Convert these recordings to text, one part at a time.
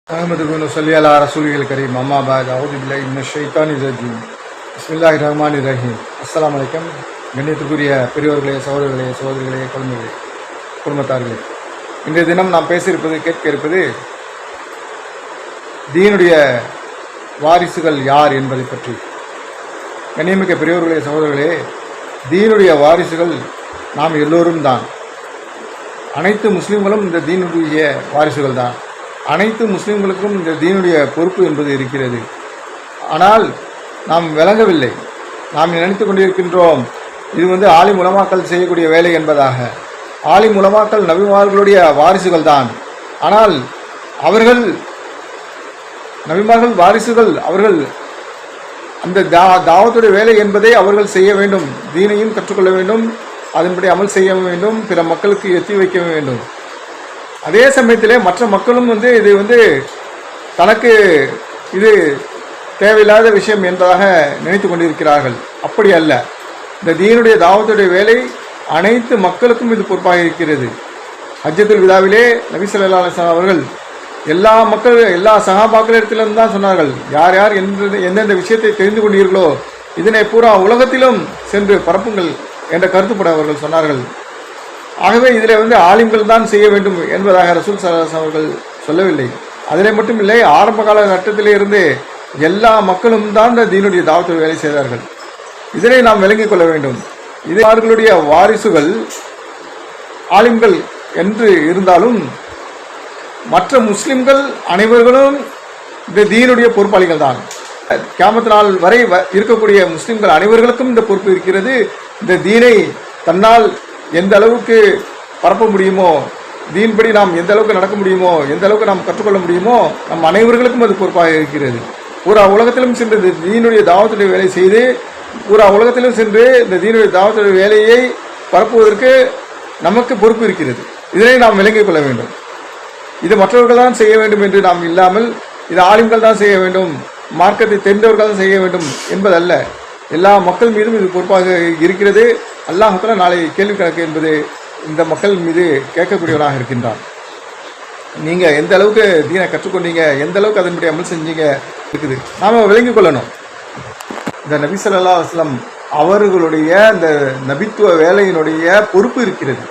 அஹமது பின் சொல்லி அலா ரசூலிகள் கரீம் அம்மா பாத் அவுது பில்லாஹி மினஷ் ஷைத்தானிர் ரஜீம் பிஸ்மில்லாஹிர் ரஹ்மானிர் ரஹீம். அஸ்ஸலாமு அலைக்கும். கண்ணியத்துக்குரிய பெரியோர்களே, சகோதரர்களே, சகோதரிகளே, குடும்பத்தார்களே, இன்றைய தினம் நாம் கேட்க இருப்பது தீனுடைய வாரிசுகள் யார் என்பதை பற்றி. கண்ணியமிக்க பெரியோர்களே, சகோதரர்களே, தீனுடைய வாரிசுகள் நாம் எல்லோரும் தான். அனைத்து முஸ்லீம்களும் இந்த தீனுடைய வாரிசுகள் தான். அனைத்து முஸ்லீம்களுக்கும் இந்த தீனுடைய பொறுப்பு என்பது இருக்கிறது. ஆனால் நாம் விளங்கவில்லை. நாம் நினைத்து கொண்டிருக்கின்றோம் இது ஆலிம் உலமாக்கள் செய்யக்கூடிய வேலை என்பதாக. ஆலிம் உலமாக்கள் நபிமார்களுடைய வாரிசுகள் தான். ஆனால் அவர்கள் நபிமார்கள் வாரிசுகள். அவர்கள் அந்த தாவத்துடைய வேலை என்பதை அவர்கள் செய்ய வேண்டும். தீனையும் கற்றுக்கொள்ள வேண்டும், அதன்படி அமல் செய்ய வேண்டும், பிற மக்களுக்கு எத்தி வைக்க வேண்டும். அதே சமயத்திலே மற்ற மக்களும் இது தனக்கு இது தேவையில்லாத விஷயம் என்பதாக நினைத்து கொண்டிருக்கிறார்கள். அப்படி அல்ல. இந்த தீனுடைய தாவத்துடைய வேலை அனைத்து மக்களுக்கும் இது பொறுப்பாக இருக்கிறது. ஹஜ்ஜத்துல் விதாவிலே நபி ஸல்லல்லாஹு அலைஹி வஸல்லம் அவர்கள் எல்லா சஹாபாக்களிடத்திலும் தான் சொன்னார்கள், யார் யார் எந்தெந்த விஷயத்தை தெரிந்து கொண்டீர்களோ இதனை பூரா உலகத்திலும் சென்று பரப்புங்கள் என்ற கருத்துப்பட அவர்கள் சொன்னார்கள். ஆகவே இதில் ஆலிம்கள் தான் செய்ய வேண்டும் என்பதாக ரசூல் ஸல்லல்லாஹு அலைஹி வஸல்லம் அவர்கள் சொல்லவில்லை. அதிலே மட்டும் இல்லை, ஆரம்ப கால கட்டத்திலே இருந்து எல்லா மக்களும் தான் இந்த தீனுடைய தாவத்தை வேலை செய்தார்கள். இதனை நாம் விளங்கிக் கொள்ள வேண்டும். இது அவர்களுடைய வாரிசுகள் ஆலிம்கள் என்று இருந்தாலும் மற்ற முஸ்லிம்கள் அனைவர்களும் இந்த தீனுடைய பொறுப்பாளிகள் தான். கியாமத் நாள் வரை இருக்கக்கூடிய முஸ்லிம்கள் அனைவர்களுக்கும் இந்த பொறுப்பு இருக்கிறது. இந்த தீனை தன்னால் எந்த அளவுக்கு பரப்ப முடியுமோ, தீன்படி நாம் எந்த அளவுக்கு நடக்க முடியுமோ, எந்த அளவுக்கு நாம் கற்றுக்கொள்ள முடியுமோ, நம் அனைவர்களுக்கும் அது பொறுப்பாக இருக்கிறது. பூரா உலகத்திலும் சென்று தீனுடைய தாவத்துடைய வேலை செய்து பூரா உலகத்திலும் சென்று இந்த தீனுடைய தாவத்துடைய வேலையை பரப்புவதற்கு நமக்கு பொறுப்பு இருக்கிறது. இதனை நாம் விளங்கிக் கொள்ள வேண்டும். இது மற்றவர்கள் தான் செய்ய வேண்டும் என்று நாம் இல்லாமல், இது ஆலிம்கள் தான் செய்ய வேண்டும், மார்க்கத்தை தெரிந்தவர்கள் தான் செய்ய வேண்டும் என்பதல்ல. எல்லா மக்கள் மீதும் இது பொறுப்பாக இருக்கிறது. அல்லாஹ் தஆலா நாளை கேள்வி கணக்கு என்பது இந்த மக்கள் மீது கேட்கக்கூடியவராக இருக்கின்றான். நீங்கள் எந்த அளவுக்கு தீனை கற்றுக்கொண்டீங்க, எந்த அளவுக்கு அதன்படி அமல் செஞ்சீங்க இருக்குது, நாம் விளங்கிக் கொள்ளணும். இந்த நபி ஸல்லல்லாஹு அலைஹி வஸல்லம் அவர்களுடைய இந்த நபித்துவ வேலையினுடைய பொறுப்பு இருக்கிறது,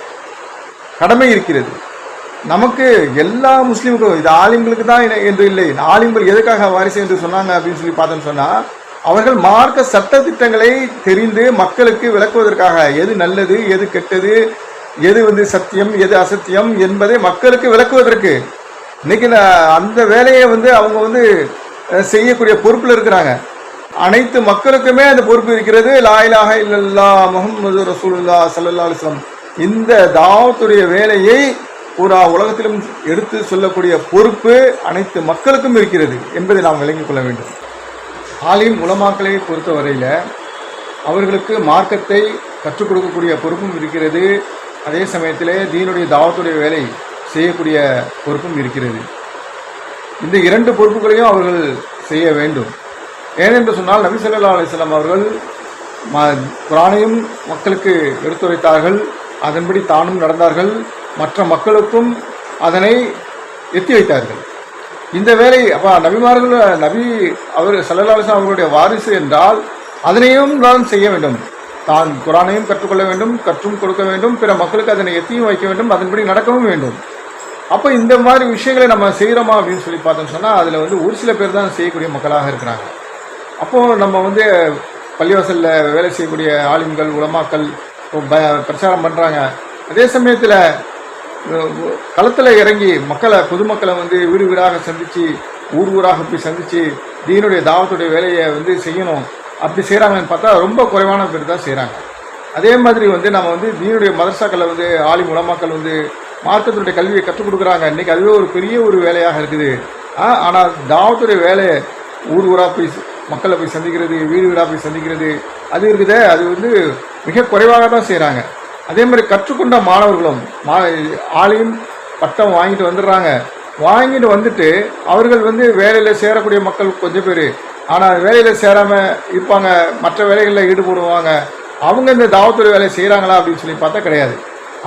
கடமை இருக்கிறது. நமக்கு எல்லா முஸ்லீம்களும், இது ஆலிம்களுக்கு தான் என்று இல்லை. ஆலிம்கள் எதுக்காக வாரிசு என்று சொன்னாங்க அப்படின்னு சொல்லி பார்த்தோன்னு சொன்னால், அவர்கள் மார்க்க சட்ட திட்டங்களை தெரிந்து மக்களுக்கு விளக்குவதற்காக, எது நல்லது, எது கெட்டது, எது சத்தியம், எது அசத்தியம் என்பதை மக்களுக்கு விளக்குவதற்கு. இன்னைக்கு அந்த வேலையை அவங்க செய்யக்கூடிய பொறுப்பில் இருக்கிறாங்க. அனைத்து மக்களுக்குமே அந்த பொறுப்பு இருக்கிறது. லா இலாஹ இல்லல்லாஹ் முஹம்மது ரசூலுல்லாஹ் ஸல்லல்லாஹு அலைஹி வஸல்லம் இந்த தாவத்துடைய வேலையை பூரா உலகத்திலும் எடுத்து சொல்லக்கூடிய பொறுப்பு அனைத்து மக்களுக்கும் இருக்கிறது என்பதை நாம் விளங்கிக் கொள்ள வேண்டும். ஆலிம் உலமாக்களை பொறுத்தவரையில் அவர்களுக்கு மார்க்கத்தை கற்றுக் கொடுக்கக்கூடிய பொறுப்பும் இருக்கிறது. அதே சமயத்திலே தீனுடைய தாவத்துடைய வேலை செய்யக்கூடிய பொறுப்பும் இருக்கிறது. இந்த இரண்டு பொறுப்புகளையும் அவர்கள் செய்ய வேண்டும். ஏனென்று சொன்னால் நபி ஸல்லல்லாஹு அலைஹி வஸல்லம் அவர்கள் குர்ஆனையும் மக்களுக்கு எடுத்துரைத்தார்கள், அதன்படி தானும் நடந்தார்கள், மற்ற மக்களுக்கும் அதனை எத்தி வைத்தார்கள். இந்த வேலை நபிமார்கள், அவர் ஸல்லல்லாஹு அலைஹி வஸல்லம் அவர்களுடைய வாரிசு என்றால் அதனையும் தான் செய்ய வேண்டும். தான் குர்ஆனையும் கற்றுக்கொள்ள வேண்டும், கற்றும் கொடுக்க வேண்டும், பிற மக்களுக்கு அதனை எத்தியும் வைக்க வேண்டும், அதன்படி நடக்கவும் வேண்டும். அப்போ இந்த மாதிரி விஷயங்களை நம்ம செய்கிறோமா அப்படின்னு சொல்லி பார்த்தோம்னு சொன்னால் அதில் ஒரு சில பேர் தான் செய்யக்கூடிய மக்களாக இருக்கிறாங்க. அப்போது நம்ம பள்ளிவாசலில் வேலை செய்யக்கூடிய ஆலிம்கள் உலமாக்கள் பிரச்சாரம் பண்ணுறாங்க. அதே சமயத்தில் களத்தில் இறங்கி பொதுமக்களை வீடு வீடாக சந்தித்து, ஊர் ஊராக போய் சந்தித்து தீனுடைய தாவத்துடைய வேலையை செய்யணும். அப்படி செய்கிறாங்கன்னு பார்த்தா ரொம்ப குறைவான பேர் தான் செய்கிறாங்க. அதே மாதிரி நம்ம தீனுடைய மதரசாக்களை ஆலிம் உலமாக்கள் மார்க்கத்துடைய கல்வியை கற்றுக் கொடுக்குறாங்க. இன்றைக்கி அதுவே ஒரு பெரிய ஒரு வேலையாக இருக்குது. ஆனால் தாவத்துடைய வேலை ஊர் ஊராக போய் மக்களை போய் சந்திக்கிறது, வீடு வீடாக போய் சந்திக்கிறது, அது இருக்குதே, அது மிக குறைவாக தான் செய்கிறாங்க. அதே மாதிரி கற்றுக்கொண்ட மாணவர்களும் ஆலிம் பட்டம் வாங்கிட்டு வந்துடுறாங்க. வாங்கிட்டு வந்துட்டு அவர்கள் வேலையில் சேரக்கூடிய மக்கள் கொஞ்சம் பேர், ஆனால் வேலையில் சேராமல் இருப்பாங்க, மற்ற வேலைகளில் ஈடுபடுவாங்க. அவங்க இந்த தாவத்துடைய வேலையை செய்கிறாங்களா அப்படின்னு சொல்லி பார்த்தா கிடையாது.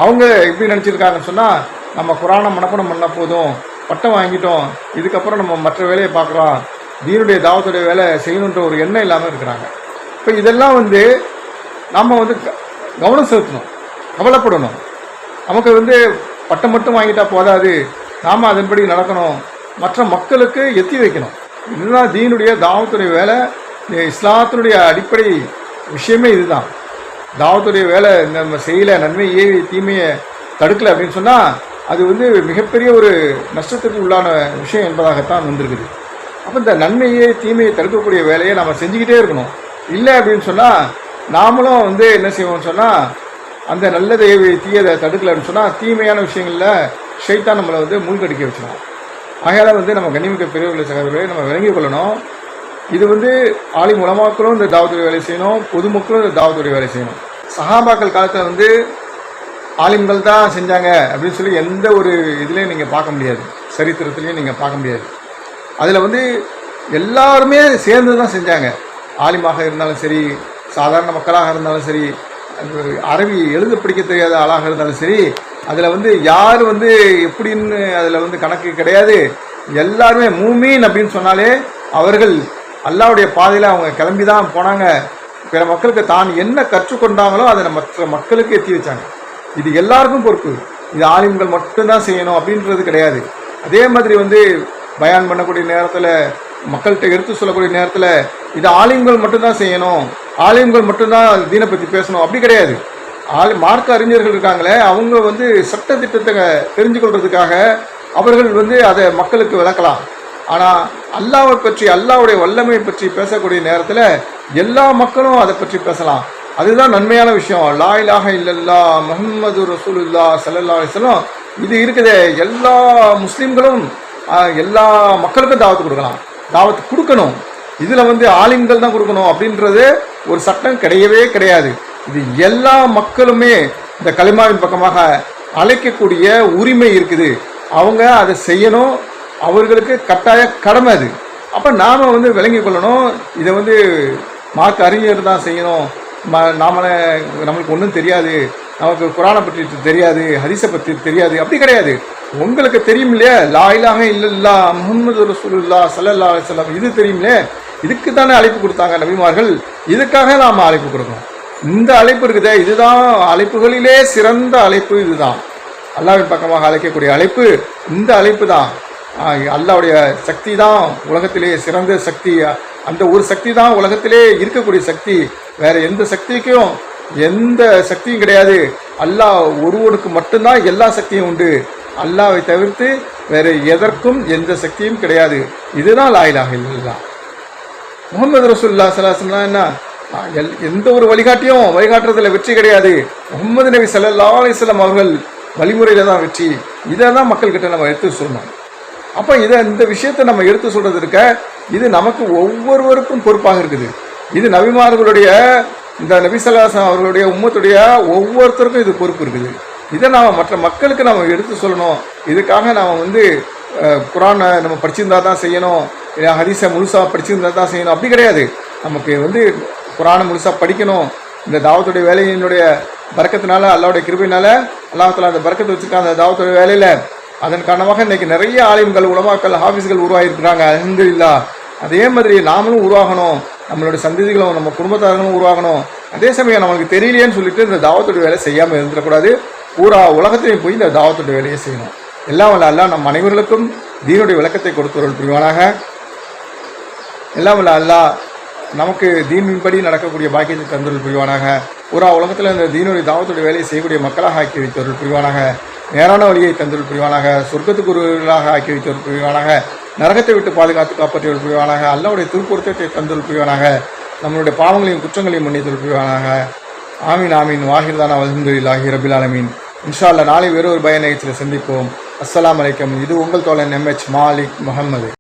அவங்க எப்படி நினச்சிருக்காங்கன்னு சொன்னால், நம்ம குர்ஆனை மனப்பாடம் பண்ண போதும், பட்டம் வாங்கிட்டோம், இதுக்கப்புறம் நம்ம மற்ற வேலையை பார்க்கலாம், தீனுடைய தாவத்துடைய வேலை செய்யணுன்ற ஒரு எண்ணம் இல்லாமல் இருக்கிறாங்க. இப்போ இதெல்லாம் வந்து நாம் வந்து கவனம் செலுத்தணும், கவலைப்படணும். நமக்கு பட்டம் மட்டும் வாங்கிட்டா போதாது, நாம் அதன்படி நடக்கணும், மற்ற மக்களுக்கு எத்தி வைக்கணும். இதுதான் தீனுடைய தாவத்துடைய வேலை. இஸ்லாத்தினுடைய அடிப்படை விஷயமே இதுதான். தாவத்துடைய வேலை நம்ம செய்யலை, நன்மையை தீமையை தடுக்கலை அப்படின்னு சொன்னால் அது மிகப்பெரிய ஒரு நஷ்டத்துக்கு உள்ளான விஷயம் என்பதாகத்தான் வந்திருக்குது. அப்போ இந்த நன்மையை தீமையை தடுக்கக்கூடிய வேலையை நம்ம செஞ்சுக்கிட்டே இருக்கணும். இல்லை அப்படின்னு சொன்னால் நாமளும் என்ன செய்வோம்னு சொன்னால் அந்த நல்லதை தீயதை தடுக்கலைன்னு சொன்னால் தீமையான விஷயங்களில் ஷைத்தான் நம்மளை மூழ்கடிக்க வச்சிடும். ஆகையால் நம்ம கண்ணியமிக்க பெரியவர்களை சகோதரர்களை நம்ம விளங்கிக் கொள்ளணும். இது ஆலிம் உலமாக்களும் இந்த தாவத்துடைய வேலை செய்யணும், பொதுமக்களும் இந்த தாவத்துடைய வேலை செய்யணும். சஹாபாக்கள் காலத்தில் ஆலிம்கள் தான் செஞ்சாங்க அப்படின்னு சொல்லி எந்த ஒரு இதுலேயும் நீங்கள் பார்க்க முடியாது, சரித்திரத்துலேயும் நீங்கள் பார்க்க முடியாது. அதில் எல்லாருமே சேர்ந்து தான் செஞ்சாங்க. ஆலிமாக இருந்தாலும் சரி, சாதாரண மக்களாக இருந்தாலும் சரி, அரபி எழுத படிக்க தெரியாத ஆளாக இருந்தாலும் சரி, அதில் யார் எப்படின்னு அதில் கணக்கு கிடையாது. எல்லாருமே மூமீன் அப்படின்னு சொன்னாலே அவர்கள் அல்லாஹ்வுடைய பாதையில் அவங்க கிளம்பி தான் போனாங்க. பிற மக்களுக்கு தான் என்ன கற்றுக்கொண்டாங்களோ அதை மற்ற மக்களுக்கு எத்தி வச்சாங்க. இது எல்லாருக்கும் பொறுப்பு. இது ஆலிம்கள் மட்டும்தான் செய்யணும் அப்படின்றது கிடையாது. அதே மாதிரி பயான் பண்ணக்கூடிய நேரத்தில், மக்கள்கிட்ட எடுத்து சொல்லக்கூடிய நேரத்தில் இது ஆலிம்கள் மட்டும்தான் செய்யணும், ஆலிம்கள் மட்டும்தான் தீனை பற்றி பேசணும் அப்படி கிடையாது. மார்க்க அறிஞர்கள் இருக்காங்களே, அவங்க சட்ட திட்டத்தை தெரிஞ்சு கொள்றதுக்காக அவர்கள் அதை மக்களுக்கு விளக்கலாம். ஆனால் அல்லாஹ்வை பற்றி, அல்லாஹ்வுடைய வல்லமை பற்றி பேசக்கூடிய நேரத்தில் எல்லா மக்களும் அதை பற்றி பேசலாம். அதுதான் நன்மையான விஷயம். லா இலாஹ இல்லல்லாஹ் முஹம்மது ரசூலுல்லாஹ் ஸல்லல்லாஹு அலைஹி வஸல்லம் இது இருக்குதே, எல்லா முஸ்லீம்களும் எல்லா மக்களுக்கும் தாவத்து கொடுக்கலாம், தாவத்து கொடுக்கணும். இதில் ஆலிம்கள் தான் கொடுக்கணும் அப்படின்றது ஒரு சட்டம் கிடையவே கிடையாது. இது எல்லா மக்களுமே இந்த கலிமாவின் பக்கமாக அழைக்கக்கூடிய உரிமை இருக்குது. அவங்க அதை செய்யணும், அவர்களுக்கு கட்டாய கடமை அது. அப்போ நாம் விளங்கி கொள்ளணும். இதை மார்க்க அறிஞர் தான் செய்யணும், நம்மளுக்கு ஒன்றும் தெரியாது, நமக்கு குரானை பற்றி தெரியாது, ஹதீஸை பற்றி தெரியாது அப்படி கிடையாது. உங்களுக்கு தெரியும் இல்லையா, லா இலாஹ இல்லல்லாஹ் முஹம்மது ரசூலுல்லாஹ் ஸல்லல்லாஹு அலைஹி வஸல்லம் இது தெரியும்லே, இதுக்கு தானே அழைப்பு கொடுத்தாங்க நபிமார்கள், இதுக்காக நாம் அழைப்பு கொடுக்கணும். இந்த அழைப்பு இருக்குதே, இதுதான் அழைப்புகளிலே சிறந்த அழைப்பு. இதுதான் அல்லாஹ்வின் பக்கமாக அழைக்கக்கூடிய அழைப்பு. இந்த அழைப்பு தான். அல்லாஹ்வுடைய சக்தி தான் உலகத்திலே சிறந்த சக்தி. அந்த ஒரு சக்தி தான் உலகத்திலே இருக்கக்கூடிய சக்தி. வேற எந்த சக்திக்கும் எந்த சக்தியும் கிடையாது. அல்லாஹ் ஒருவனுக்கு மட்டும்தான் எல்லா சக்தியும் உண்டு. அல்லாஹ்வை தவிர்த்து வேற எதற்கும் எந்த சக்தியும் கிடையாது. இதுதான் லா இலாஹ இல்லல்லாஹ் முஹம்மது ரசூலுல்லாஹ் ஸல்லல்லாஹு அலைஹி வஸல்லம். என்ன எந்த ஒரு வழிகாட்டுறதுல வெற்றி கிடையாது. முஹம்மது நபி ஸல்லல்லாஹு அலைஹி வஸல்லம் அவர்கள் வழிமுறையில தான் வெற்றி. இதை தான் மக்கள்கிட்ட நம்ம எடுத்து சொல்லணும். அப்போ இந்த விஷயத்தை நம்ம எடுத்து சொல்றது இருக்க, இது நமக்கு ஒவ்வொருவருக்கும் பொறுப்பாக இருக்குது. இது நபிமார்களுடைய, இந்த நபி ஸல்லல்லாஹு அலைஹி வஸல்லம் அவர்களுடைய உம்மத்துடைய ஒவ்வொருத்தருக்கும் இது பொறுப்பு இருக்குது. இதை நாம் மற்ற மக்களுக்கு நாம் எடுத்து சொல்லணும். இதுக்காக நாம் குரானை நம்ம படிச்சிருந்தா தான் செய்யணும், இல்லை ஹதீஸை முழுசாக படிச்சிருந்தா தான் செய்யணும் அப்படி கிடையாது. நமக்கு குரானை முழுசாக படிக்கணும். இந்த தாவத்துடைய வேலையினுடைய பரக்கத்தினால, அல்லாஹ்வுடைய கிருபையினால அல்லாஹ் தஆலா அந்த பரக்கத்தை வச்சுருக்காங்க அந்த தாவத்துடைய வேலையில். அதன் காரணமாக இன்றைக்கி நிறைய ஆலிம்கள், உலமாக்கள், ஹாஃபிஸ்கள் உருவாகியிருக்கிறாங்க. அல்ஹம்துலில்லாஹ். அதே மாதிரி நாமளும் உருவாகணும், நம்மளுடைய சந்ததிகளும் நம்ம குடும்பத்தார்களும் உருவாகணும். அதே சமயம் நம்மளுக்கு தெரியலையேன்னு சொல்லிட்டு இந்த தாவத்துடைய வேலை செய்யாமல் இருந்துடக்கூடாது. பூரா உலகத்திலையும் போய் இந்த தாவத்துடைய வேலையை செய்யணும். எல்லாம் வல்ல அல்லாஹ் நம் அனைவர்களுக்கும் தீனுடைய விளக்கத்தை கொடுத்தவர்கள் புரிவானாக. எல்லாம் வல்ல அல்லாஹ் நமக்கு தீனின்படி நடக்கக்கூடிய பாக்கியத்தை தந்தொருள் புரிவானாக. பூரா உலகத்தில் இந்த தீனுடைய தாவத்துடைய வேலையை செய்யக்கூடிய மக்களாக ஆக்கி வைத்தவர்கள் புரிவானாக. நேரான வழியை தந்தொருள் புரிவானாக. சொர்க்கத்துக்கு ஒருவர்களாக ஆக்கி வைத்தவர்கள் புரிவானாக. நரகத்தை விட்டு பாதுகாத்து காப்பாற்றியவர்கள் புரிவானாக. அல்லாஹ்வுடைய திருப்பொருத்தத்தை தந்தொருள் புரிவானாக. நம்மளுடைய பாவங்களையும் குற்றங்களையும் மன்னித்தொருள் புரிவானாக. ஆமீன் ஆமீன். வாஹிர்தானா அல்ஹம்துலில்லாஹி ரபில் ஆலமீன். இன்ஷா அல்லாஹ் நாளை வேறு ஒரு பயன் நிகழ்ச்சியில் சந்திப்போம். அஸ்ஸலாமு அலைக்கும். இது உங்கள் தோழன் MH மாலிக் முஹம்மது.